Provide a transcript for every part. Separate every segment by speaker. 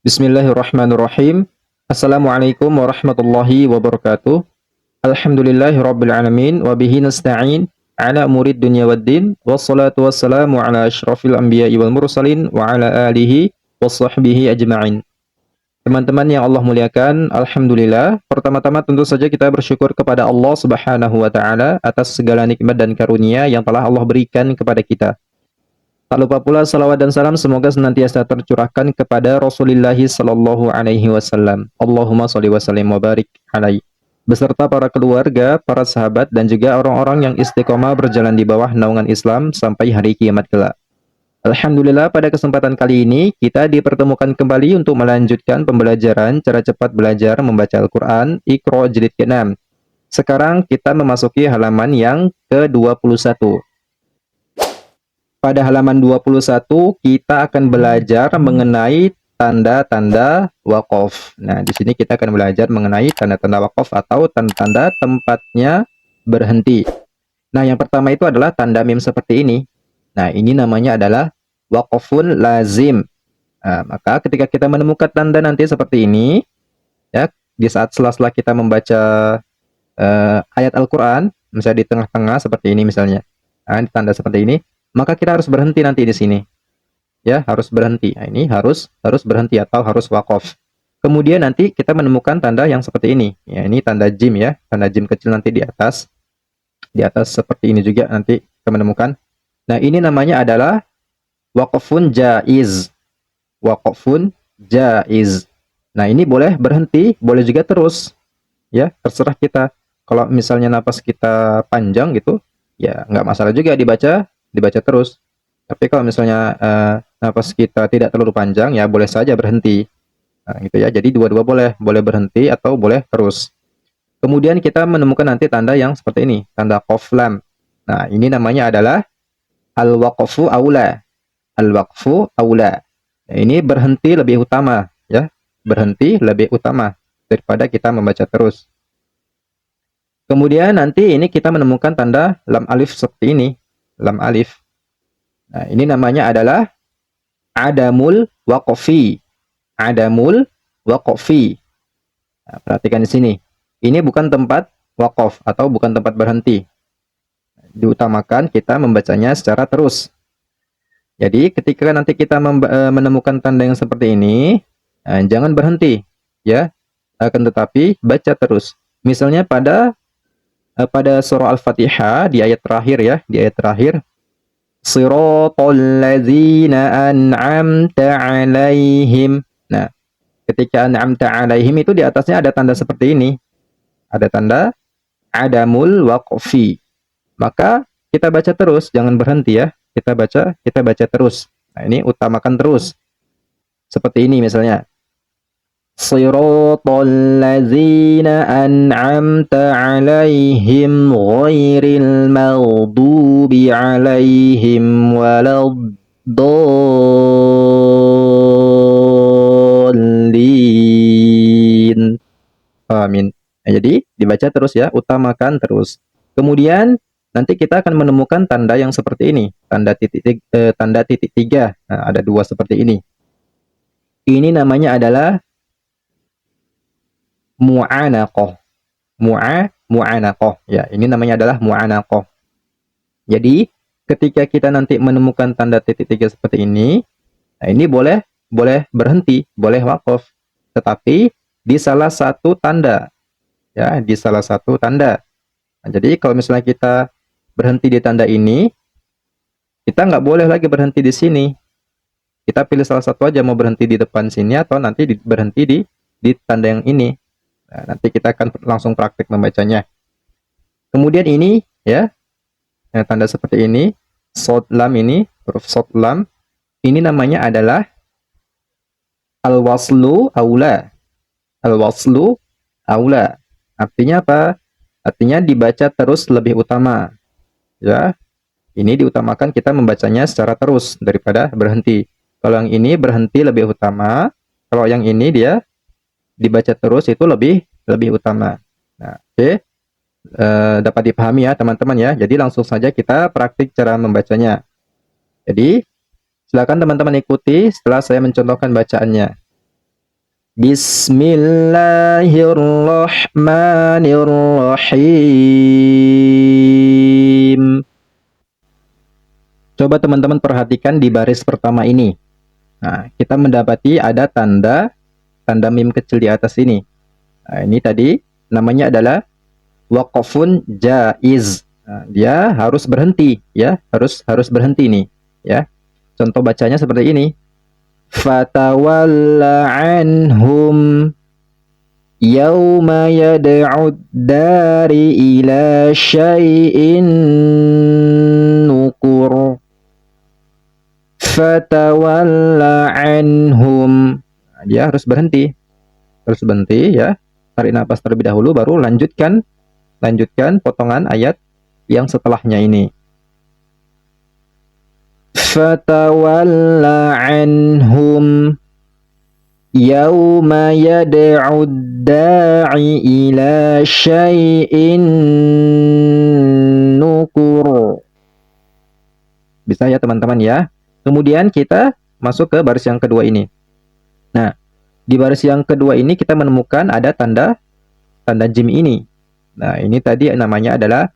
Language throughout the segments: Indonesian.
Speaker 1: Bismillahirrahmanirrahim. Assalamualaikum warahmatullahi wabarakatuh. Alhamdulillahirabbil alamin wa bihi nasta'in ala umurid dunya waddin. Wassalatu wassalamu ala asyrafil anbiya'i wal mursalin wa ala alihi washabbihi ajma'in. Teman-teman yang Allah muliakan, alhamdulillah, pertama-tama tentu saja kita bersyukur kepada Allah Subhanahu wa taala atas segala nikmat dan karunia yang telah Allah berikan kepada kita. Tak lupa pula salawat dan salam semoga senantiasa tercurahkan kepada Rasulullah sallallahu alaihi wasallam. Allahumma shalli wa sallim wa barik alaihi. Beserta para keluarga, para sahabat dan juga orang-orang yang istiqomah berjalan di bawah naungan Islam sampai hari kiamat kelak. Alhamdulillah pada kesempatan kali ini kita dipertemukan kembali untuk melanjutkan pembelajaran cara cepat belajar membaca Al-Qur'an Iqra jilid ke-6. Sekarang kita memasuki halaman yang ke-21. Pada halaman 21 kita akan belajar mengenai tanda-tanda waqaf. Nah, di sini kita akan belajar mengenai tanda-tanda waqaf atau tanda-tanda tempatnya berhenti. Nah, yang pertama itu adalah tanda mim seperti ini. Nah, ini namanya adalah waqafun lazim. Nah, maka ketika kita menemukan tanda nanti seperti ini, ya, di saat sela-sela kita membaca ayat Al-Qur'an, misalnya di tengah-tengah seperti ini misalnya. Nah, tanda seperti ini, maka kita harus berhenti nanti di sini. Ya, harus berhenti. Nah, ini harus berhenti atau harus waqaf. Kemudian nanti kita menemukan tanda yang seperti ini. Ya, ini tanda jim ya, tanda jim kecil nanti di atas. Di atas seperti ini juga nanti kita menemukan. Nah, ini namanya adalah waqfun jaiz. Waqfun jaiz. Nah, ini boleh berhenti, boleh juga terus. Ya, terserah kita. Kalau misalnya napas kita panjang gitu, ya nggak masalah juga dibaca terus. Tapi kalau misalnya napas kita tidak terlalu panjang, ya boleh saja berhenti. Nah, gitu ya. Jadi dua-dua boleh berhenti atau boleh terus. Kemudian kita menemukan nanti tanda yang seperti ini, tanda qaf lam. Nah, ini namanya adalah al-waqfu aula. Al-waqfu aula. Nah, ini berhenti lebih utama, ya. Berhenti lebih utama daripada kita membaca terus. Kemudian nanti ini kita menemukan tanda lam alif seperti ini, lam alif. Nah, ini namanya adalah adamul waqfi. Adamul waqfi. Nah, perhatikan di sini. Ini bukan tempat waqaf atau bukan tempat berhenti. Diutamakan kita membacanya secara terus. Jadi ketika nanti kita menemukan tanda yang seperti ini, jangan berhenti, ya. Akan tetapi baca terus. Misalnya pada surah Al-Fatihah di ayat terakhir ya, di ayat terakhir Shiratal ladzina an'amta 'alaihim. Nah, ketika an'amta 'alaihim itu di atasnya ada tanda seperti ini. Ada tanda adamul waqfi. Maka kita baca terus, jangan berhenti ya. Kita baca terus. Nah, ini utamakan terus. Seperti ini misalnya. Shiratal ladzina an'amta 'alaihim ghairil maghdubi 'alaihim waladdallin. Amin. Nah, jadi dibaca terus ya, utamakan terus. Kemudian nanti kita akan menemukan tanda yang seperti ini, tanda titik tiga. Nah, ada dua seperti ini. Ini namanya adalah mu'anaqah. Mu'anaqah. Ya, ini namanya adalah mu'anaqah. Jadi, ketika kita nanti menemukan tanda titik tiga seperti ini, nah ini boleh berhenti, boleh waqaf. Tetapi di salah satu tanda. Ya, di salah satu tanda. Nah, jadi kalau misalnya kita berhenti di tanda ini, kita nggak boleh lagi berhenti di sini. Kita pilih salah satu aja, mau berhenti di depan sini atau nanti berhenti di tanda yang ini. Nah, nanti kita akan langsung praktik membacanya. Kemudian ini ya, tanda seperti ini, shad lam ini, huruf shad lam, ini namanya adalah al-waslu aula. Al-waslu aula. Artinya apa? Artinya dibaca terus lebih utama. Ya. Ini diutamakan kita membacanya secara terus daripada berhenti. Kalau yang ini berhenti lebih utama, kalau yang ini dia dibaca terus itu lebih utama. Nah, oke. Dapat dipahami ya teman-teman ya. Jadi langsung saja kita praktik cara membacanya. Jadi silakan teman-teman ikuti setelah saya mencontohkan bacaannya. Bismillahirrahmanirrahim. Coba teman-teman perhatikan di baris pertama ini. Nah, kita mendapati ada tanda mim kecil di atas ini. Nah, ini tadi namanya adalah waqafun jaiz. Nah, dia harus berhenti ya, harus berhenti nih ya. Contoh bacanya seperti ini. Fatawalla anhum yauma yad'ud dari ila syai'in nukur. Fatawalla anhum. Nah, dia harus berhenti ya. Tarik nafas terlebih dahulu baru lanjutkan potongan ayat yang setelahnya ini. Fatawalla anhum yauma yad'ud da'i ila syai'in nukur. Bisa ya teman-teman ya. Kemudian kita masuk ke baris yang kedua ini. Nah, di baris yang kedua ini kita menemukan ada tanda jim ini. Nah, ini tadi namanya adalah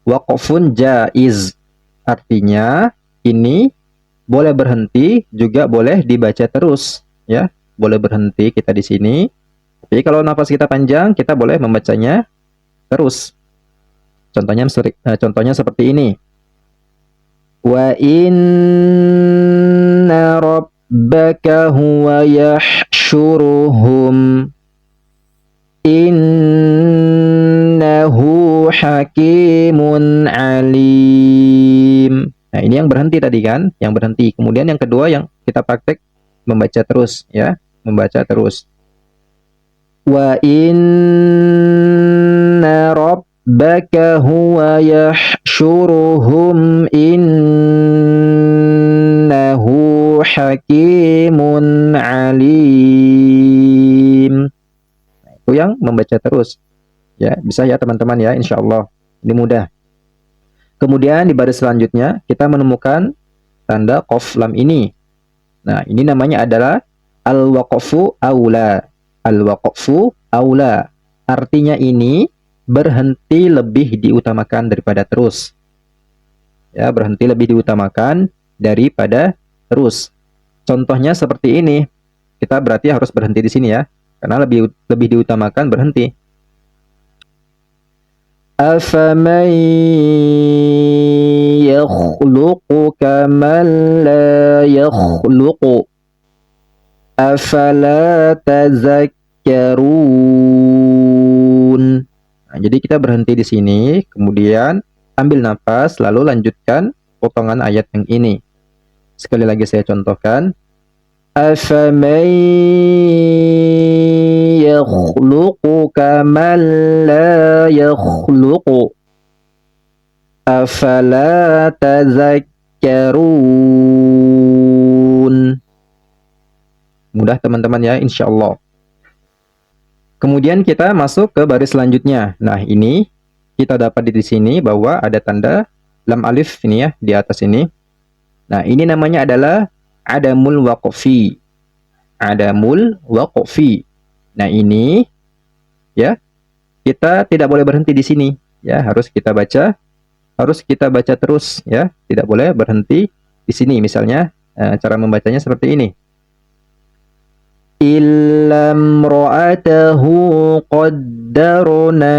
Speaker 1: waqafun jaiz. Artinya ini boleh berhenti juga boleh dibaca terus ya. Boleh berhenti kita di sini. Tapi kalau nafas kita panjang, kita boleh membacanya terus. Contohnya seperti ini. Wa inna rabbaka huwa yahsyuruhum innahu hakimun alim. Nah, ini yang berhenti tadi kan, yang berhenti. Kemudian yang kedua yang kita praktek membaca terus ya, membaca terus. Wa inna rabbaka huwa yahsyuruhum innahu hakimun alim. Nah, itu yang membaca terus. Ya, bisa ya teman-teman ya, insyaallah. Ini mudah. Kemudian di baris selanjutnya kita menemukan tanda qaf lam ini. Nah, ini namanya adalah al-waqfu aula. Al-waqfu aula. Artinya ini berhenti lebih diutamakan daripada terus. Ya, berhenti lebih diutamakan daripada terus. Contohnya seperti ini. Kita berarti harus berhenti di sini ya. Karena lebih diutamakan berhenti. أفمن يخلق كمن لا يخلق أفلا تذكرون. Nah, jadi kita berhenti di sini, kemudian ambil nafas, lalu lanjutkan potongan ayat yang ini. Sekali lagi saya contohkan. أفمن يخلق كمن لا يخلق أفلا تذكرون. Mudah teman-teman ya, insya Allah. Kemudian kita masuk ke baris selanjutnya. Nah, ini kita dapat di sini bahwa ada tanda lam alif ini ya, di atas ini. Nah, ini namanya adalah adamul waqfi. Adamul waqfi. Nah, ini ya, kita tidak boleh berhenti di sini ya, harus kita baca terus ya, tidak boleh berhenti di sini. Misalnya cara membacanya seperti ini. Illam ra'atahu qaddarna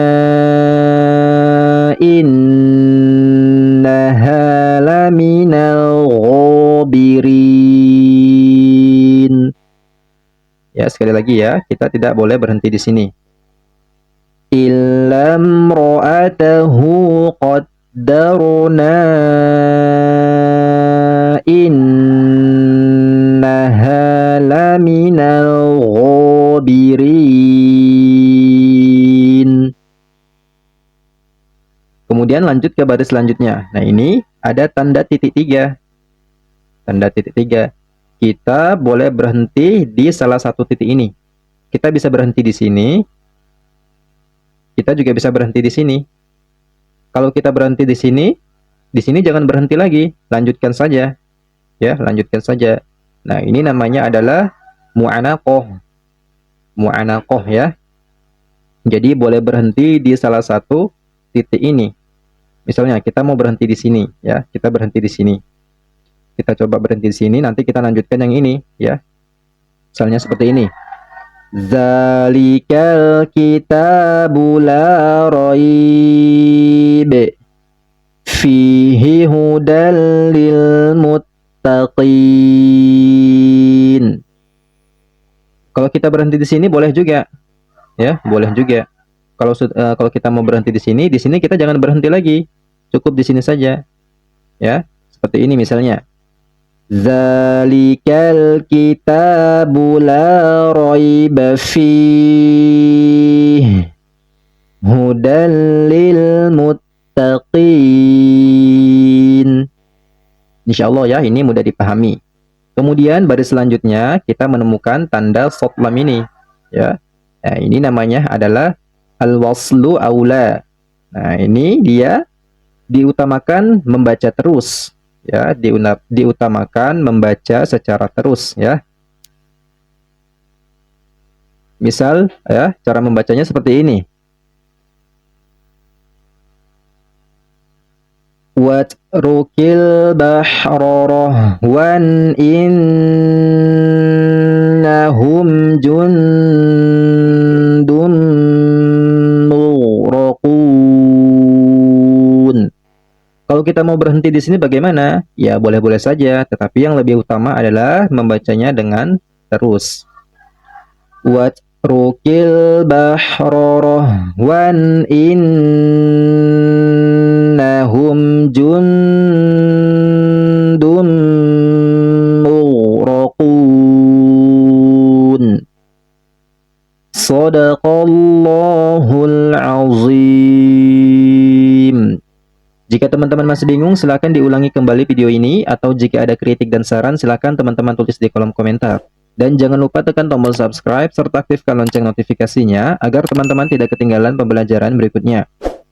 Speaker 1: innaha laminal ghabirin. Ya, sekali lagi ya, kita tidak boleh berhenti di sini. Illam ra'atahu qaddarna innaha laminal ghabirin. Kemudian lanjut ke baris selanjutnya. Nah, ini ada tanda titik 3. Tanda titik 3. Kita boleh berhenti di salah satu titik ini. Kita bisa berhenti di sini. Kita juga bisa berhenti di sini. Kalau kita berhenti di sini jangan berhenti lagi, lanjutkan saja. Ya, lanjutkan saja. Nah, ini namanya adalah mu'anaqah. mu'anaqah ya. Jadi boleh berhenti di salah satu titik ini. Misalnya kita mau berhenti di sini ya, kita berhenti di sini. Kita coba berhenti di sini, nanti kita lanjutkan yang ini ya. Misalnya seperti ini. Zalikal kitabu la raib fihi hudal lil muttaqin. Kalau kita berhenti di sini boleh juga ya, boleh juga. Kalau kita mau berhenti di sini kita jangan berhenti lagi. Cukup di sini saja. Ya, seperti ini misalnya. Zalikal kitabu la raiba fihi hudal lil muttaqin. Insyaallah ya, ini mudah dipahami. Kemudian baris selanjutnya kita menemukan tanda short lam ini ya. Nah, ini namanya adalah al-waslu aula. Nah, ini dia diutamakan membaca terus ya, diutamakan membaca secara terus ya. Misal ya, cara membacanya seperti ini. Watrukil bahra rahwan innahum jundun mughraqun. Kalau kita mau berhenti di sini bagaimana? Ya boleh-boleh saja, tetapi yang lebih utama adalah membacanya dengan terus. Watrukil bahra rahwan innahum jundun mughraqun. Shadaqallahul azim. Jika teman-teman masih bingung, silakan diulangi kembali video ini, atau jika ada kritik dan saran, silakan teman-teman tulis di kolom komentar. Dan jangan lupa tekan tombol subscribe, serta aktifkan lonceng notifikasinya, agar teman-teman tidak ketinggalan pembelajaran berikutnya.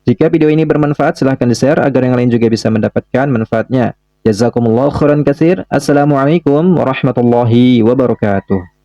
Speaker 1: Jika video ini bermanfaat, silahkan di-share, agar yang lain juga bisa mendapatkan manfaatnya. Jazakumullah khairan katsir. Assalamualaikum warahmatullahi wabarakatuh.